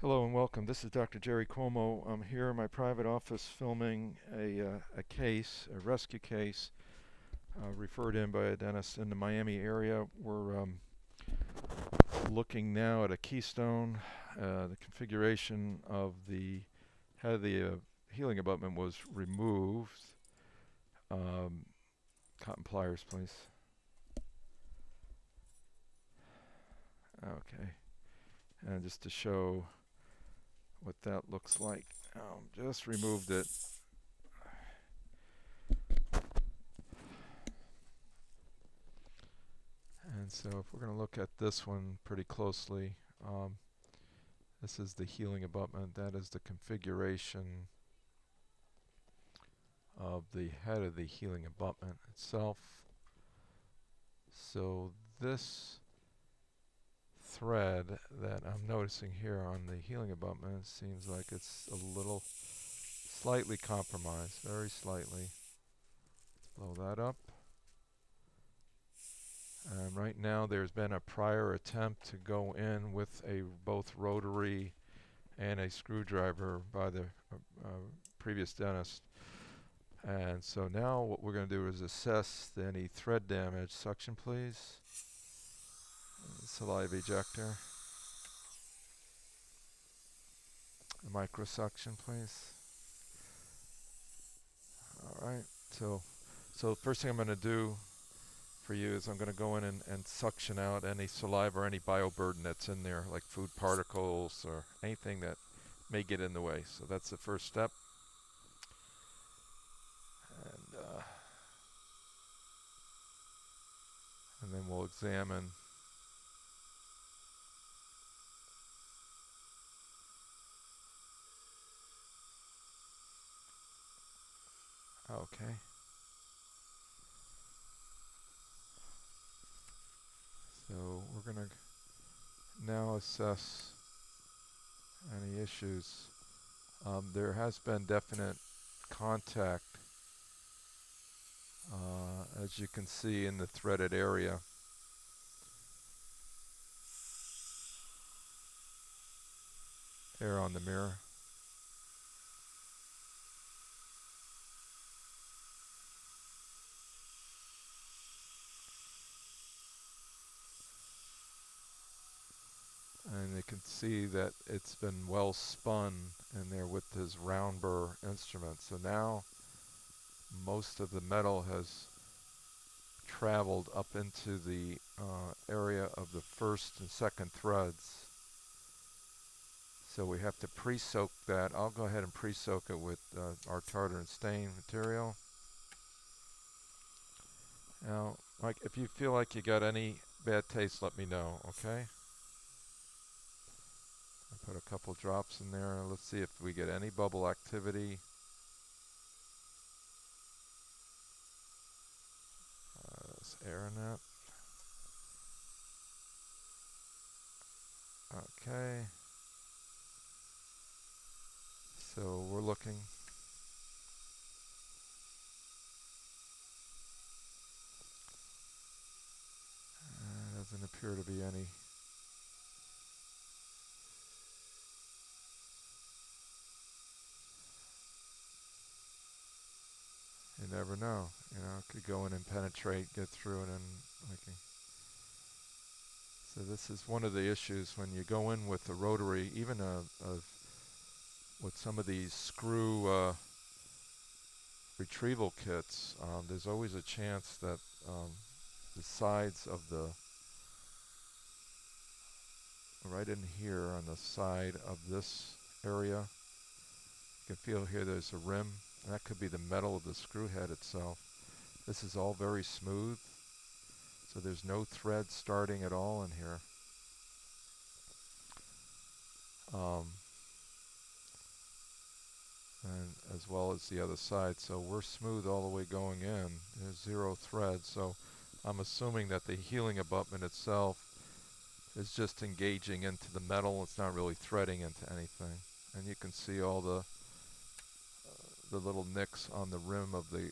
Hello and welcome. This is Dr. Jerry Cuomo. I'm here in my private office filming a case, a rescue case, referred in by a dentist in the Miami area. We're looking now at a Keystone. The configuration of the head of the healing abutment was removed. Um, Cotton pliers, please. Okay. And just to show what that looks like, just removed it. And so if we're going to look at this one pretty closely, this is the healing abutment. That is the configuration of the head of the healing abutment itself. So this thread that I'm noticing here on the healing abutment seems like it's a little slightly compromised, very slightly. Blow that up. And right now there's been a prior attempt to go in with a both rotary and a screwdriver by the previous dentist. And so now what we're going to do is assess any thread damage. Suction, please. Saliva ejector. Microsuction, please. All right. So first thing I'm going to do for you is I'm going to go in and suction out any saliva or any bioburden that's in there, like food particles or anything that may get in the way. So that's the first step. And then we'll examine okay. So we're going to now assess any issues. There has been definite contact, as you can see in the threaded area. Here on the mirror. And you can see that it's been well spun in there with this round burr instrument. So now most of the metal has traveled up into the area of the first and second threads. So we have to pre-soak that. I'll go ahead and pre-soak it with our tartar and stain material. Now, Mike, if you feel like you got any bad taste, let me know, okay? I'll put a couple drops in there. Let's see if we get any bubble activity. There's air in that. Okay. So we're looking. Doesn't appear to be any. You never know. You know, it could go in and penetrate, get through it, and like. So this is one of the issues when you go in with a rotary, even with some of these screw retrieval kits. There's always a chance that the sides of the right in here on the side of this area, you can feel here there's a rim, and that could be the metal of the screw head itself. This is all very smooth, so there's no thread starting at all in here. And as well as the other side, so we're smooth all the way going in. There's zero thread, so I'm assuming that the healing abutment itself is just engaging into the metal. It's not really threading into anything. And you can see all the little nicks on the rim of the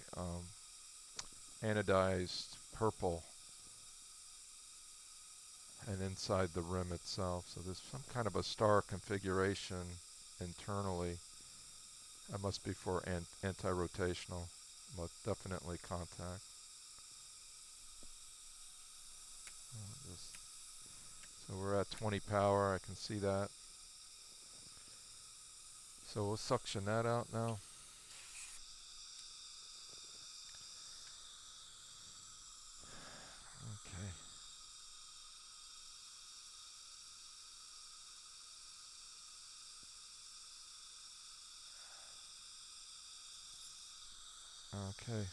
anodized purple. and inside the rim itself. So there's some kind of a star configuration internally. That must be for anti-rotational, but definitely contact. So we're at 20 power, I can see that. So we'll suction that out now. Okay. Okay.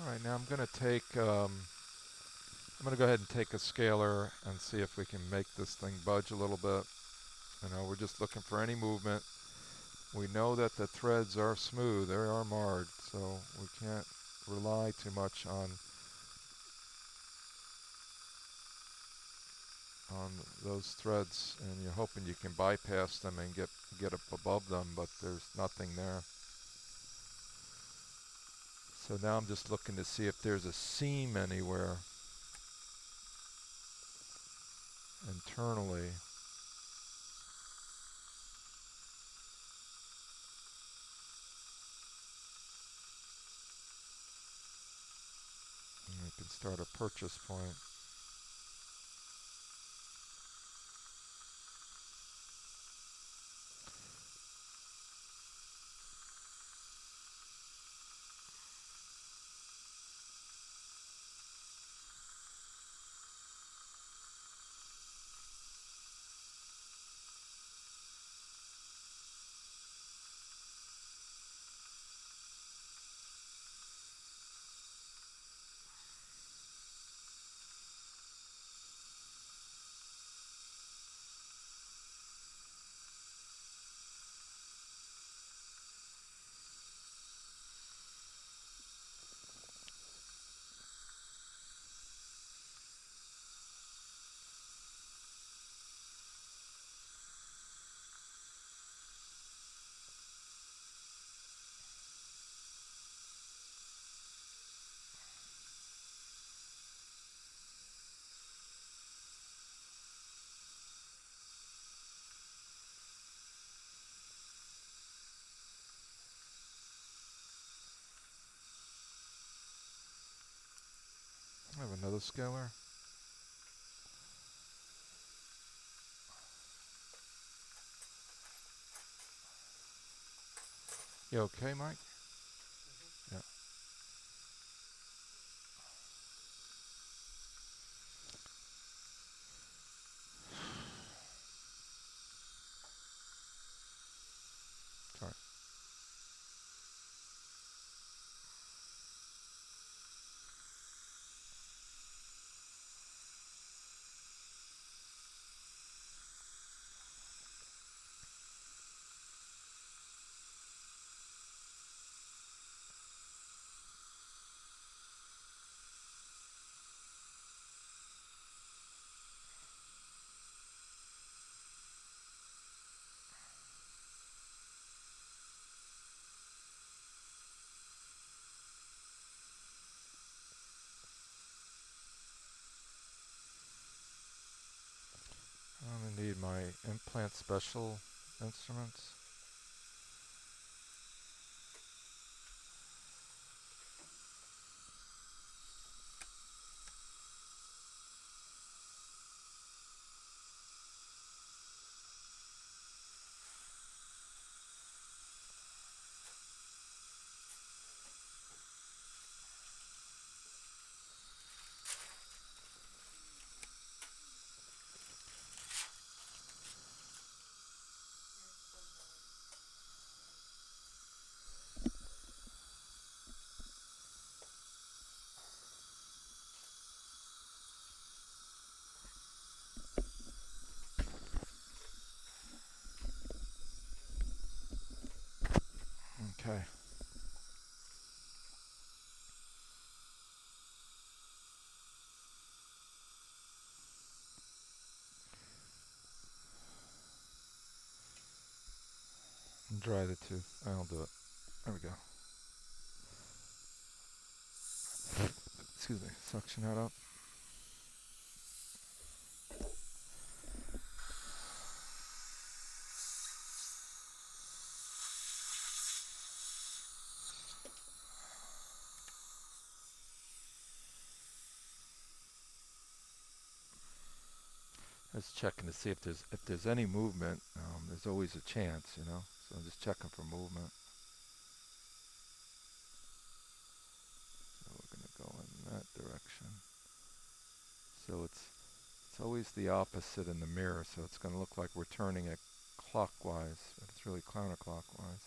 All right, now I'm going to take, I'm going to go ahead and take a scaler and see if we can make this thing budge a little bit. You know, we're just looking for any movement. We know that the threads are smooth, they are marred, so we can't rely too much on those threads, and you're hoping you can bypass them and get up above them, but there's nothing there. So now I'm just looking to see if there's a seam anywhere internally. And we can start a purchase point. I have another scaler. You okay, Mike? Yeah. Sorry. I'm going to need my implant special instruments. Okay. Dry the tooth. I'll do it. There we go. Excuse me. Suction that up. Just checking to see if there's any movement. There's always a chance, you know. So I'm just checking for movement. So we're going to go in that direction. So it's always the opposite in the mirror. So it's going to look like we're turning it clockwise, but it's really counterclockwise.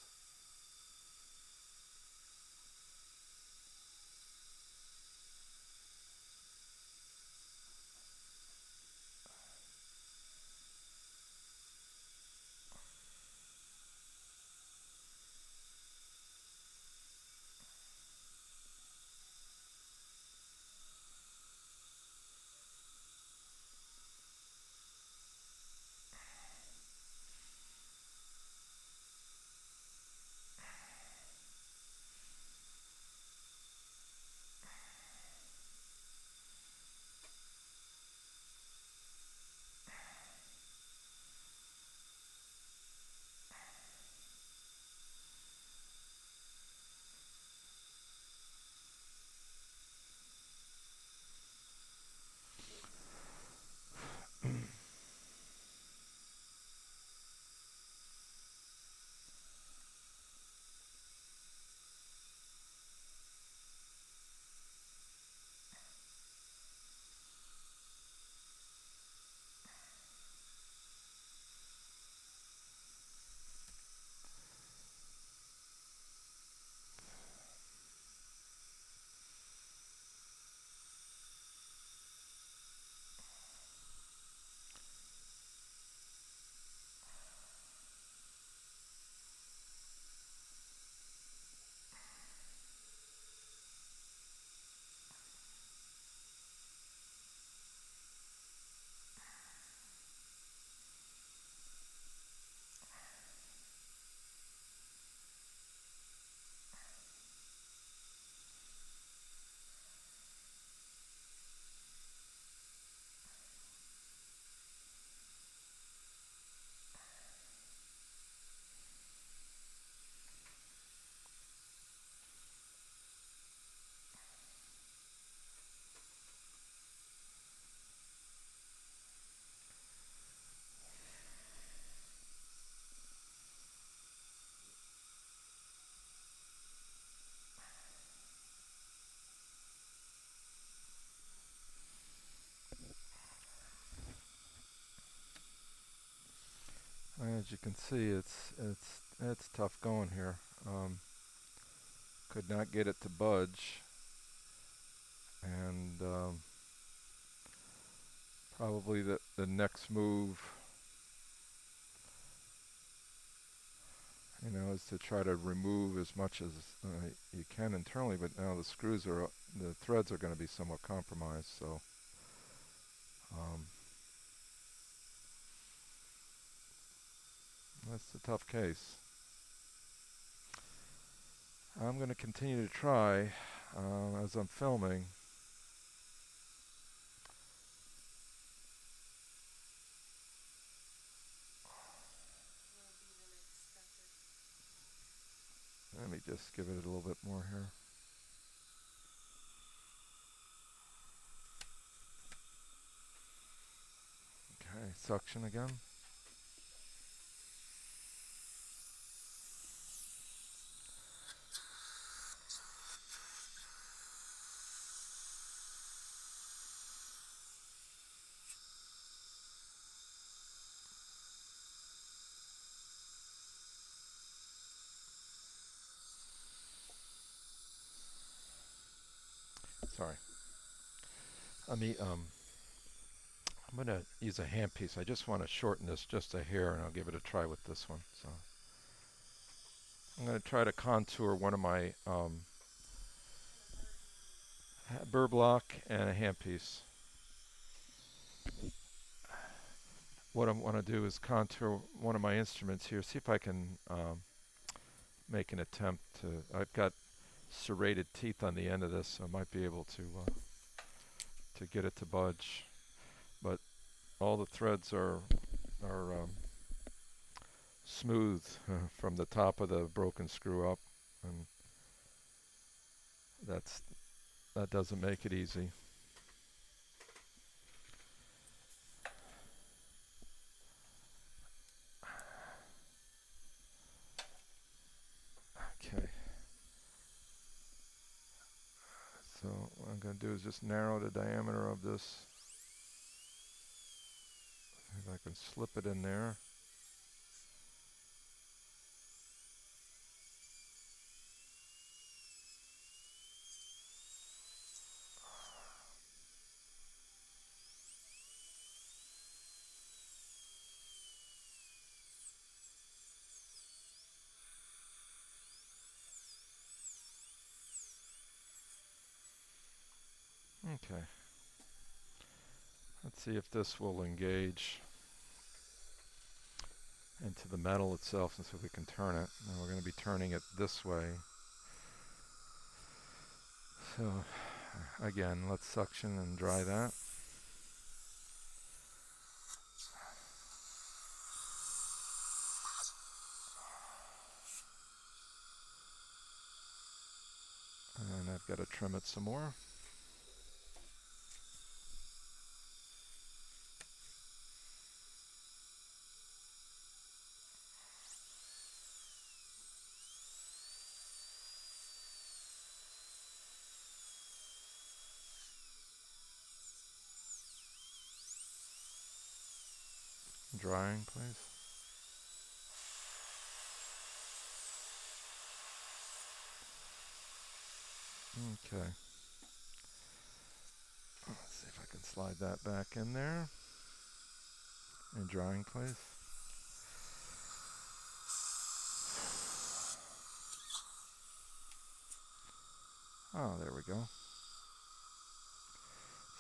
As you can see, it's tough going here. Could not get it to budge, and probably the next move, you know, is to try to remove as much as you can internally. But now the threads are going to be somewhat compromised. So that's a tough case. I'm going to continue to try as I'm filming. Let me just give it a little bit more here. Okay, suction again. Sorry. I'm going to use a handpiece. I just want to shorten this just a hair, and I'll give it a try with this one. So I'm going to try to contour one of my burr block and a handpiece. What I want to do is contour one of my instruments here. See if I can make an attempt to, I've got serrated teeth on the end of this, so I might be able to get it to budge. But all the threads are smooth from the top of the broken screw up, and that doesn't make it easy. Okay. So what I'm going to do is just narrow the diameter of this. If I can slip it in there. Okay. Let's see if this will engage into the metal itself and see if we can turn it. Now we're going to be turning it this way. So again, let's suction and dry that. And I've got to trim it some more. Drying, please. Okay. Let's see if I can slide that back in there. And drying, please. Oh, there we go.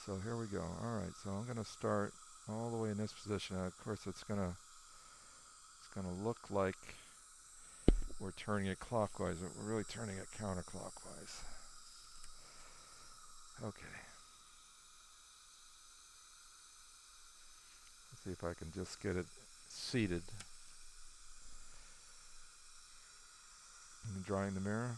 So here we go. All right, so I'm going to start all the way in this position. Of course, it's going to look like we're turning it clockwise, but we're really turning it counterclockwise. Okay. Let's see if I can just get it seated. And drying the mirror.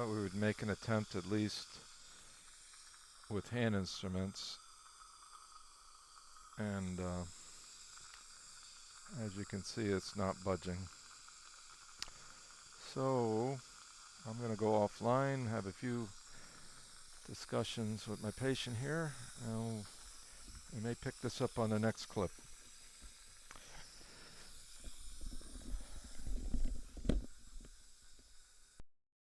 thought we would make an attempt at least with hand instruments, and as you can see, it's not budging. So I'm going to go offline, have a few discussions with my patient here, and we may pick this up on the next clip.